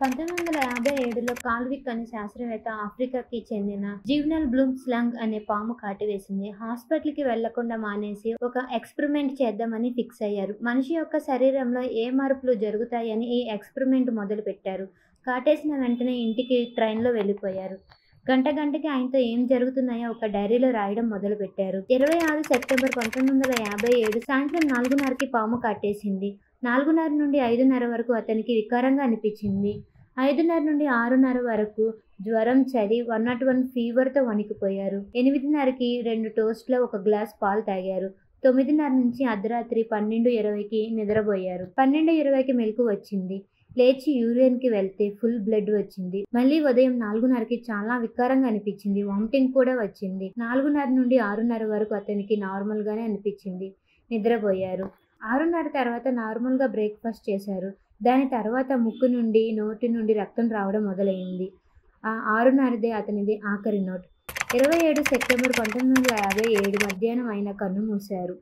1957లో కాల్విక్ అనే శాస్త్రవేత్త ఆఫ్రికాకి చెందిన జివెనల్ బ్లూమ్ స్లంగ్ అనే పాము కాటువేసింది. హాస్పిటల్‌కి వెళ్లకుండా మానేసి ఒక ఎక్స్‌పెరిమెంట్ చేద్దామని ఫిక్స్ అయ్యారు. మనిషి యొక్క శరీరంలో ఏ మార్పులు జరుగుతాయని ఈ ఎక్స్‌పెరిమెంట్ మొదలుపెట్టారు. కాటేసిన వెంటనే ఇంటికి ట్రైన్‌లో వెళ్ళిపోయారు. గంటకి ఆయనతో ఏం జరుగుతున్నాయో ఒక డైరీలో రాయడం మొదలుపెట్టారు. 26 సెప్టెంబర్ 1957 సాయంత్రం 4:30కి పాము కాటేసింది. 4:30 నుండి 5:30 వరకు అతనికి వికారంగా అనిపించింది. 5:30 నుండి 6:30 వరకు జ్వరం, చలి, 101 ఫీవర్‌తో వణికిపోయారు. 8:30కి 2 టోస్ట్‌లు, ఒక గ్లాస్ పాలు తాగారు. 9:30 నుంచి అర్ధరాత్రి 12:20కి నిద్రపోయారు. 12:20కి మెలకువ వచ్చింది. లేచి యూరిన్‌కి వెళ్తే ఫుల్ బ్లడ్ వచ్చింది. మళ్ళీ ఉదయం 4:30కి చాలా వికారంగా అనిపించింది. వామిటింగ్ కూడా వచ్చింది. 4:30 నుండి 6:30 వరకు అతనికి నార్మల్‌గానే అనిపించింది. నిద్రపోయారు. 6:30 తర్వాత నార్మల్‌గా బ్రేక్‌ఫాస్ట్ చేశారు. దాని తర్వాత ముక్కు నుండి, నోటి నుండి రక్తం రావడం మొదలైంది. ఆ 6:30దే అతనిది ఆఖరి నోట్. 27 సెప్టెంబర్ 1957 మధ్యాహ్నం ఆయన కన్నుమూశారు.